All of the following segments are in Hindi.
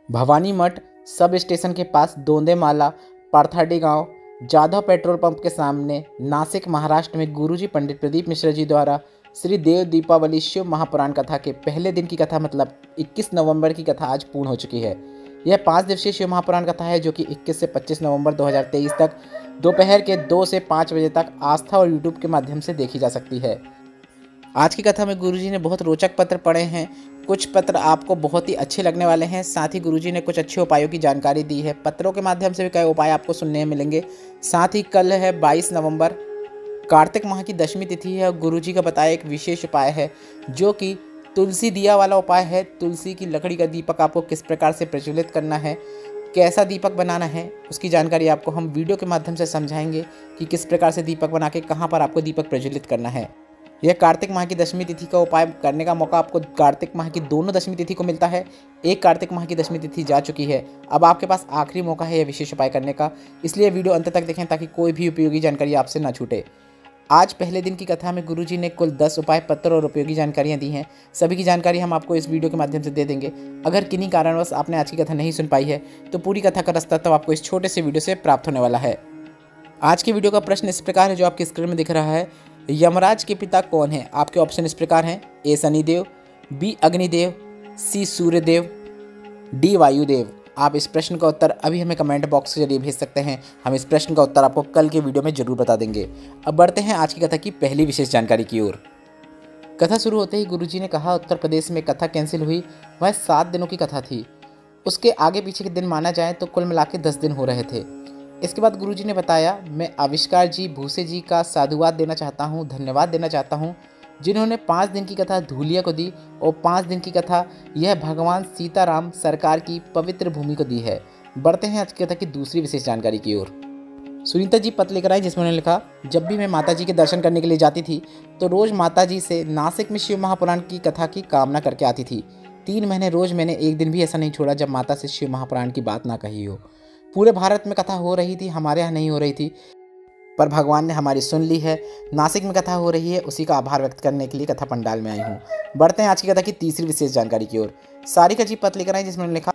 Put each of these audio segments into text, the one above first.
भवानी मठ सब स्टेशन के पास दोंदेमाला पारथाडी गांव जाधव पेट्रोल पंप के सामने नासिक महाराष्ट्र में गुरुजी पंडित प्रदीप मिश्रा जी द्वारा श्री देव दीपावली शिव महापुराण कथा के पहले दिन की कथा मतलब 21 नवंबर की कथा आज पूर्ण हो चुकी है। यह 5 दिवसीय शिव महापुराण कथा है जो कि 21 से 25 नवंबर 2023 तक दोपहर के 2 से 5 बजे तक आस्था और यूट्यूब के माध्यम से देखी जा सकती है। आज की कथा में गुरुजी ने बहुत रोचक पत्र पढ़े हैं। कुछ पत्र आपको बहुत ही अच्छे लगने वाले हैं। साथ ही गुरुजी ने कुछ अच्छे उपायों की जानकारी दी है। पत्रों के माध्यम से भी कई उपाय आपको सुनने मिलेंगे। साथ ही कल है 22 नवंबर, कार्तिक माह की दशमी तिथि है और गुरुजी का बताया एक विशेष उपाय है जो कि तुलसी दिया वाला उपाय है। तुलसी की लकड़ी का दीपक आपको किस प्रकार से प्रज्वलित करना है, कैसा दीपक बनाना है, उसकी जानकारी आपको हम वीडियो के माध्यम से समझाएंगे कि किस प्रकार से दीपक बना के कहाँ पर आपको दीपक प्रज्वलित करना है। यह कार्तिक माह की दशमी तिथि का उपाय करने का मौका आपको कार्तिक माह की दोनों दशमी तिथि को मिलता है। एक कार्तिक माह की दशमी तिथि जा चुकी है, अब आपके पास आखिरी मौका है यह विशेष उपाय करने का। इसलिए वीडियो अंत तक देखें ताकि कोई भी उपयोगी जानकारी आपसे ना छूटे। आज पहले दिन की कथा में गुरुजी ने कुल 10 उपाय पत्र और उपयोगी जानकारियां दी हैं। सभी की जानकारी हम आपको इस वीडियो के माध्यम से दे देंगे। अगर किन्हीं कारणवश आपने आज की कथा नहीं सुन पाई है तो पूरी कथा का रास्ता तो आपको इस छोटे से वीडियो से प्राप्त होने वाला है। आज की वीडियो का प्रश्न इस प्रकार है जो आपकी स्क्रीन में दिख रहा है। यमराज के पिता कौन है? आपके ऑप्शन इस प्रकार हैं: ए शनिदेव, बी अग्निदेव, सी सूर्यदेव, डी वायुदेव। आप इस प्रश्न का उत्तर अभी हमें कमेंट बॉक्स के जरिए भेज सकते हैं। हम इस प्रश्न का उत्तर आपको कल के वीडियो में जरूर बता देंगे। अब बढ़ते हैं आज की कथा की पहली विशेष जानकारी की ओर। कथा शुरू होते ही गुरुजी ने कहा उत्तर प्रदेश में कथा कैंसिल हुई, वह 7 दिनों की कथा थी। उसके आगे पीछे के दिन माना जाए तो कुल मिला के 10 दिन हो रहे थे। इसके बाद गुरुजी ने बताया, मैं आविष्कार जी भूसे जी का साधुवाद देना चाहता हूँ, धन्यवाद देना चाहता हूँ जिन्होंने 5 दिन की कथा धूलिया को दी और 5 दिन की कथा यह भगवान सीताराम सरकार की पवित्र भूमि को दी है। बढ़ते हैं आज की कथा की दूसरी विशेष जानकारी की ओर। सुनीता जी पत्र लेकर आई जिसमें उन्होंने लिखा, जब भी मैं माता जी के दर्शन करने के लिए जाती थी तो रोज़ माता जी से नासिक में शिव महापुराण की कथा की कामना करके आती थी। 3 महीने रोज़ मैंने एक दिन भी ऐसा नहीं छोड़ा जब माता से शिव महापुराण की बात ना कही हो। पूरे भारत में कथा हो रही थी, हमारे यहाँ नहीं हो रही थी, पर भगवान ने हमारी सुन ली है। नासिक में कथा हो रही है, उसी का आभार व्यक्त करने के लिए कथा पंडाल में आई हूँ। बढ़ते हैं आज की कथा की तीसरी विशेष जानकारी की ओर। सारिका जी पत्र लेकर आई जिसमें लिखा,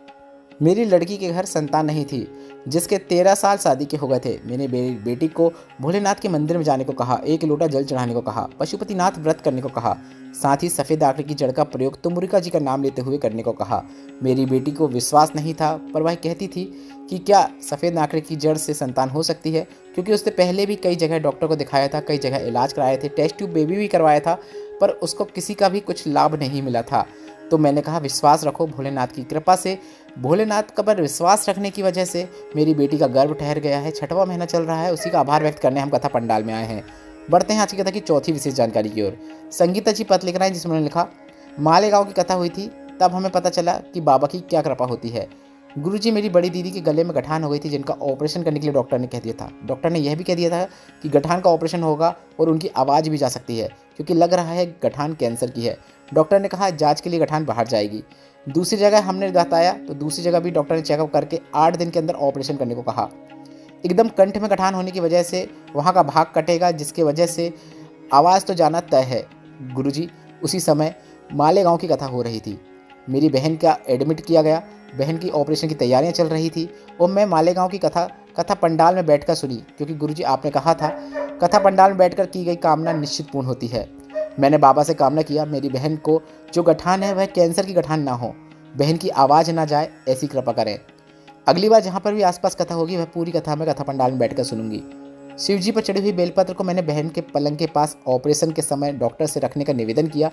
मेरी लड़की के घर संतान नहीं थी जिसके 13 साल शादी के हो गए थे। मैंने मेरी बेटी को भोलेनाथ के मंदिर में जाने को कहा, 1 लोटा जल चढ़ाने को कहा, पशुपतिनाथ व्रत करने को कहा, साथ ही सफ़ेद आखड़ी की जड़ का प्रयोग तुमुरिका जी का नाम लेते हुए करने को कहा। मेरी बेटी को विश्वास नहीं था पर वह कहती थी कि क्या सफ़ेद आखड़ी की जड़ से संतान हो सकती है, क्योंकि उसने पहले भी कई जगह डॉक्टर को दिखाया था, कई जगह इलाज कराए थे, टेस्ट ट्यूब बेबी भी करवाया था, पर उसको किसी का भी कुछ लाभ नहीं मिला था। तो मैंने कहा विश्वास रखो, भोलेनाथ की कृपा से, भोलेनाथ का पर विश्वास रखने की वजह से मेरी बेटी का गर्भ ठहर गया है। 6वां महीना चल रहा है, उसी का आभार व्यक्त करने हम कथा पंडाल में आए हैं। बढ़ते हैं आज की कथा की चौथी विशेष जानकारी की ओर। संगीता जी पत्र लिख रहे हैं जिसमें उन्होंने लिखा, मालेगांव की कथा हुई थी तब हमें पता चला कि बाबा की क्या कृपा होती है। गुरुजी मेरी बड़ी दीदी के गले में गठान हो गई थी जिनका ऑपरेशन करने के लिए डॉक्टर ने कह दिया था। डॉक्टर ने यह भी कह दिया था कि गठान का ऑपरेशन होगा और उनकी आवाज़ भी जा सकती है क्योंकि लग रहा है गठान कैंसर की है। डॉक्टर ने कहा जांच के लिए गठान बाहर जाएगी। दूसरी जगह हमने बताया तो दूसरी जगह भी डॉक्टर ने चेकअप करके 8 दिन के अंदर ऑपरेशन करने को कहा। एकदम कंठ में गठान होने की वजह से वहाँ का भाग कटेगा जिसकी वजह से आवाज़ तो जाना तय है। गुरुजी उसी समय मालेगांव की कथा हो रही थी। मेरी बहन का एडमिट किया गया, बहन की ऑपरेशन की तैयारियां चल रही थी और मैं मालेगांव की कथा पंडाल में बैठकर सुनी क्योंकि गुरुजी आपने कहा था कथा पंडाल में बैठकर की गई कामना निश्चित पूर्ण होती है। मैंने बाबा से कामना किया मेरी बहन को जो गठान है वह कैंसर की गठान ना हो, बहन की आवाज़ ना जाए, ऐसी कृपा करें। अगली बार जहाँ पर भी आसपास कथा होगी वह पूरी कथा मैं कथा पंडाल में बैठकर सुनूंगी। शिव जी पर चढ़ी हुई बेलपत्र को मैंने बहन के पलंग के पास ऑपरेशन के समय डॉक्टर से रखने का निवेदन किया।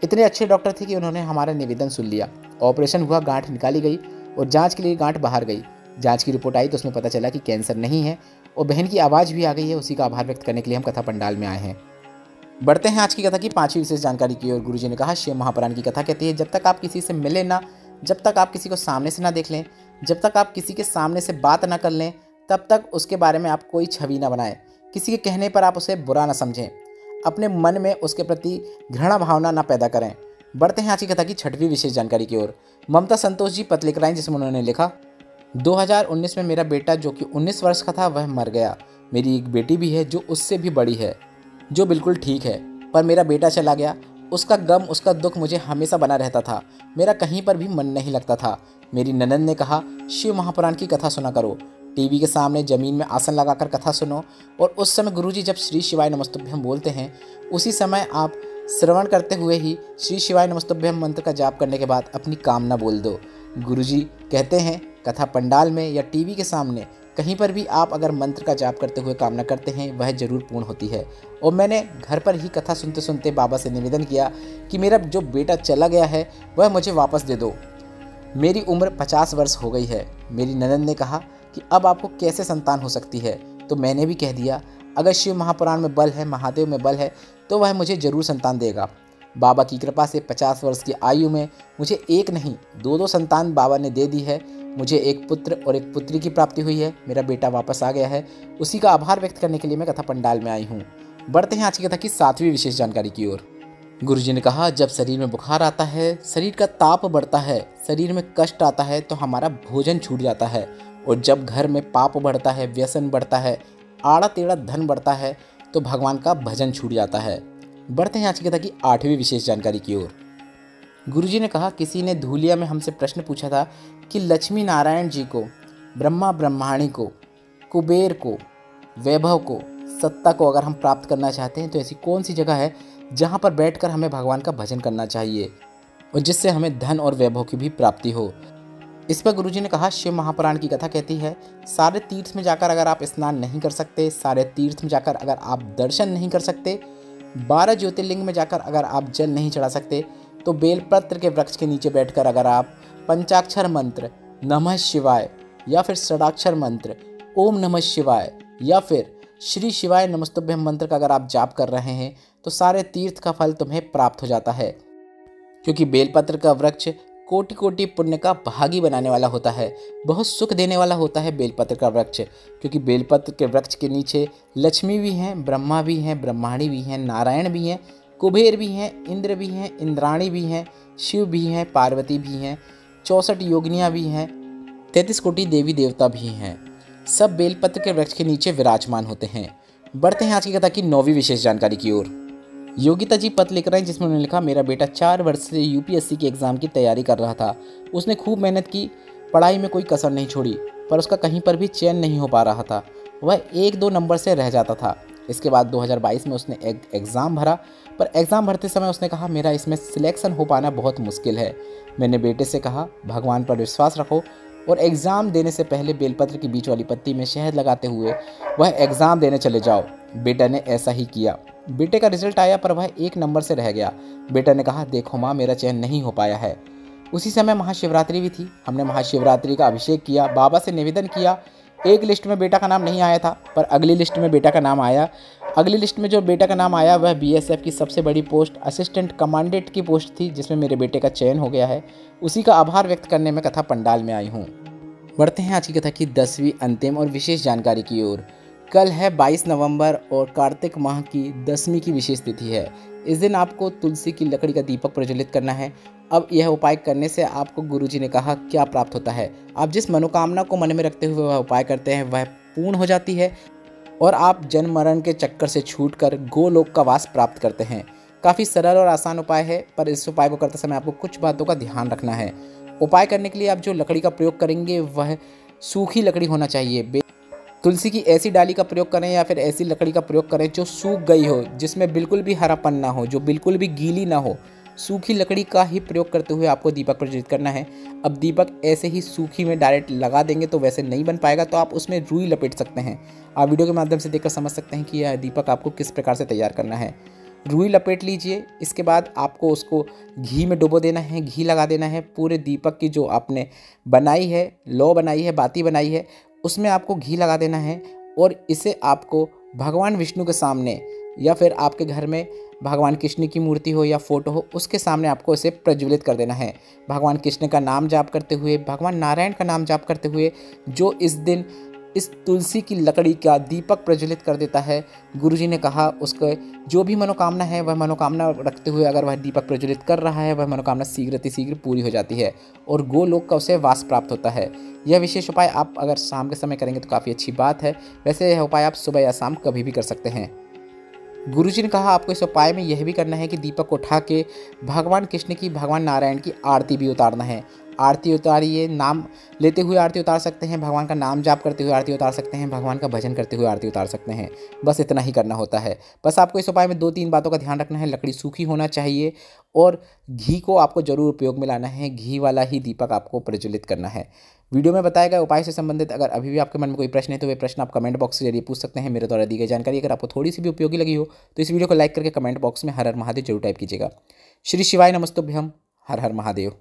इतने अच्छे डॉक्टर थे कि उन्होंने हमारा निवेदन सुन लिया। ऑपरेशन हुआ, गांठ निकाली गई और जांच के लिए गांठ बाहर गई। जांच की रिपोर्ट आई तो उसमें पता चला कि कैंसर नहीं है और बहन की आवाज़ भी आ गई है। उसी का आभार व्यक्त करने के लिए हम कथा पंडाल में आए हैं। बढ़ते हैं आज की कथा की 5वीं विशेष जानकारी की ओर। गुरुजी ने कहा शिव महापुराण की कथा कहती है, जब तक आप किसी से मिले ना, जब तक आप किसी को सामने से ना देख लें, जब तक आप किसी के सामने से बात ना कर लें, तब तक उसके बारे में आप कोई छवि ना बनाएं। किसी के कहने पर आप उसे बुरा ना समझें, अपने मन में उसके प्रति घृणा भावना ना पैदा करें। बढ़ते हैं आज की कथा की 6वीं विशेष जानकारी की ओर। ममता संतोष जी पत्र लिख रहे हैं जिसमें उन्होंने लिखा, 2019 में मेरा बेटा जो कि 19 वर्ष का था वह मर गया। मेरी एक बेटी भी है जो उससे भी बड़ी है, जो बिल्कुल ठीक है, पर मेरा बेटा चला गया। उसका गम, उसका दुख मुझे हमेशा बना रहता था। मेरा कहीं पर भी मन नहीं लगता था। मेरी ननद ने कहा, शिव महापुराण की कथा सुना करो, टीवी के सामने जमीन में आसन लगाकर कथा सुनो। और उस समय गुरुजी जब श्री शिवाय नमस्तुभ्यम बोलते हैं, उसी समय आप श्रवण करते हुए ही श्री शिवाय नमस्तुभ्यम मंत्र का जाप करने के बाद अपनी कामना बोल दो। गुरुजी कहते हैं, कथा पंडाल में या टीवी के सामने कहीं पर भी आप अगर मंत्र का जाप करते हुए कामना करते हैं, वह जरूर पूर्ण होती है। और मैंने घर पर ही कथा सुनते सुनते बाबा से निवेदन किया कि मेरा जो बेटा चला गया है वह मुझे वापस दे दो। मेरी उम्र 50 वर्ष हो गई है। मेरी ननद ने कहा कि अब आपको कैसे संतान हो सकती है, तो मैंने भी कह दिया, अगर शिव महापुराण में बल है, महादेव में बल है, तो वह मुझे जरूर संतान देगा। बाबा की कृपा से 50 वर्ष की आयु में मुझे एक नहीं 2 संतान बाबा ने दे दी है। मुझे एक पुत्र और एक पुत्री की प्राप्ति हुई है। मेरा बेटा वापस आ गया है। उसी का आभार व्यक्त करने के लिए मैं कथा पंडाल में आई हूँ। बढ़ते हैं आज की कथा की 7वीं विशेष जानकारी की ओर। गुरुजी ने कहा, जब शरीर में बुखार आता है, शरीर का ताप बढ़ता है, शरीर में कष्ट आता है, तो हमारा भोजन छूट जाता है। और जब घर में पाप बढ़ता है, व्यसन बढ़ता है, आड़ा टेढ़ा धन बढ़ता है, तो भगवान का भजन छूट जाता है। बढ़ते हैं आज की कथा की 8वीं विशेष जानकारी की ओर। गुरुजी ने कहा, किसी ने धूलिया में हमसे प्रश्न पूछा था कि लक्ष्मी नारायण जी को, ब्रह्मा ब्रह्माणी को, कुबेर को, वैभव को, सत्ता को अगर हम प्राप्त करना चाहते हैं तो ऐसी कौन सी जगह है जहाँ पर बैठकर हमें भगवान का भजन करना चाहिए और जिससे हमें धन और वैभव की भी प्राप्ति हो। इस पर गुरुजी ने कहा, शिव महापुराण की कथा कहती है, सारे तीर्थ में जाकर अगर आप स्नान नहीं कर सकते, सारे तीर्थ में जाकर अगर आप दर्शन नहीं कर सकते, 12 ज्योतिर्लिंग में जाकर अगर आप जल नहीं चढ़ा सकते, तो बेलपत्र के वृक्ष के नीचे बैठकर अगर आप पंचाक्षर मंत्र नमः शिवाय या फिर षडाक्षर मंत्र ओम नमः शिवाय या फिर श्री शिवाय नमस्तुभ्यम मंत्र का अगर आप जाप कर रहे हैं, तो सारे तीर्थ का फल तुम्हें प्राप्त हो जाता है। क्योंकि बेलपत्र का वृक्ष कोटि कोटि पुण्य का भागी बनाने वाला होता है, बहुत सुख देने वाला होता है बेलपत्र का वृक्ष। क्योंकि बेलपत्र के वृक्ष के नीचे लक्ष्मी भी हैं, ब्रह्मा भी हैं, ब्रह्माणी भी हैं, नारायण भी हैं, कुबेर भी हैं, इंद्र भी हैं, इंद्राणी भी हैं, शिव भी हैं, पार्वती भी हैं, 64 योगिनियाँ भी हैं, 33 कोटि देवी देवता भी हैं। सब बेलपत्र के वृक्ष के नीचे विराजमान होते हैं। बढ़ते हैं आज की कथा की 9वीं विशेष जानकारी की ओर। योगिता जी पत्र लिख रहे हैं, जिसमें उन्होंने लिखा, मेरा बेटा 4 वर्ष से यूपीएससी के एग्ज़ाम की तैयारी कर रहा था। उसने खूब मेहनत की, पढ़ाई में कोई कसर नहीं छोड़ी, पर उसका कहीं पर भी चयन नहीं हो पा रहा था। वह 1-2 नंबर से रह जाता था। इसके बाद 2022 में उसने एग्ज़ाम भरा, पर एग्ज़ाम भरते समय उसने कहा, मेरा इसमें सिलेक्शन हो पाना बहुत मुश्किल है। मैंने बेटे से कहा, भगवान पर विश्वास रखो और एग्ज़ाम देने से पहले बेलपत्र की बीच वाली पत्ती में शहद लगाते हुए वह एग्ज़ाम देने चले जाओ। बेटा ने ऐसा ही किया। बेटे का रिजल्ट आया, पर वह 1 नंबर से रह गया। बेटा ने कहा, देखो माँ, मेरा चयन नहीं हो पाया है। उसी समय महाशिवरात्रि भी थी। हमने महाशिवरात्रि का अभिषेक किया, बाबा से निवेदन किया। एक लिस्ट में बेटा का नाम नहीं आया था, पर अगली लिस्ट में बेटा का नाम आया। अगली लिस्ट में जो बेटा का नाम आया वह बीएसएफ की सबसे बड़ी पोस्ट असिस्टेंट कमांडेंट की पोस्ट थी, जिसमें मेरे बेटे का चयन हो गया है। उसी का आभार व्यक्त करने में कथा पंडाल में आई हूँ। बढ़ते हैं आज की कथा की 10वीं अंतिम और विशेष जानकारी की ओर। कल है 22 नवंबर और कार्तिक माह की 10वीं की विशेष तिथि है। इस दिन आपको तुलसी की लकड़ी का दीपक प्रज्वलित करना है। अब यह उपाय करने से आपको गुरुजी ने कहा क्या प्राप्त होता है। आप जिस मनोकामना को मन में रखते हुए वह उपाय करते हैं वह पूर्ण हो जाती है और आप जन्म मरण के चक्कर से छूटकर गोलोक का वास प्राप्त करते हैं। काफ़ी सरल और आसान उपाय है, पर इस उपाय को करते समय आपको कुछ बातों का ध्यान रखना है। उपाय करने के लिए आप जो लकड़ी का प्रयोग करेंगे वह सूखी लकड़ी होना चाहिए। तुलसी की ऐसी डाली का प्रयोग करें या फिर ऐसी लकड़ी का प्रयोग करें जो सूख गई हो, जिसमें बिल्कुल भी हरापन ना हो, जो बिल्कुल भी गीली ना हो। सूखी लकड़ी का ही प्रयोग करते हुए आपको दीपक प्रज्वलित करना है। अब दीपक ऐसे ही सूखी में डायरेक्ट लगा देंगे तो वैसे नहीं बन पाएगा, तो आप उसमें रुई लपेट सकते हैं। आप वीडियो के माध्यम से देखकर समझ सकते हैं कि यह दीपक आपको किस प्रकार से तैयार करना है। रुई लपेट लीजिए। इसके बाद आपको उसको घी में डुबो देना है, घी लगा देना है। पूरे दीपक की जो आपने बनाई है, लौ बनाई है, बाती बनाई है, उसमें आपको घी लगा देना है और इसे आपको भगवान विष्णु के सामने या फिर आपके घर में भगवान कृष्ण की मूर्ति हो या फोटो हो, उसके सामने आपको इसे प्रज्वलित कर देना है। भगवान कृष्ण का नाम जाप करते हुए, भगवान नारायण का नाम जाप करते हुए, जो इस दिन इस तुलसी की लकड़ी का दीपक प्रज्वलित कर देता है, गुरुजी ने कहा उसको जो भी मनोकामना है वह मनोकामना रखते हुए अगर वह दीपक प्रज्वलित कर रहा है, वह मनोकामना शीघ्र पूरी हो जाती है और गोलोक का उसे वास प्राप्त होता है। यह विशेष उपाय आप अगर शाम के समय करेंगे तो काफ़ी अच्छी बात है। वैसे यह उपाय आप सुबह या शाम कभी भी कर सकते हैं। गुरुजी ने कहा आपको इस उपाय में यह भी करना है कि दीपक को उठा के भगवान कृष्ण की, भगवान नारायण की आरती भी उतारना है। आरती उतारिए। नाम लेते हुए आरती उतार सकते हैं, भगवान का नाम जाप करते हुए आरती उतार सकते हैं, भगवान का भजन करते हुए आरती उतार सकते हैं। बस इतना ही करना होता है। बस आपको इस उपाय में 2-3 बातों का ध्यान रखना है। लकड़ी सूखी होना चाहिए और घी को आपको ज़रूर उपयोग में लाना है। घी वाला ही दीपक आपको प्रज्वलित करना है। वीडियो में बताए गए उपाय से संबंधित अगर अभी भी आपके मन में कोई प्रश्न है तो वे प्रश्न आप कमेंट बॉक्स के जरिए पूछ सकते हैं। मेरे द्वारा दी गई जानकारी अगर आपको थोड़ी सी भी उपयोगी लगी हो तो इस वीडियो को लाइक करके कमेंट बॉक्स में हर हर महादेव जरूर टाइप कीजिएगा। श्री शिवाय नमस्तुभ्यम। हर हर महादेव।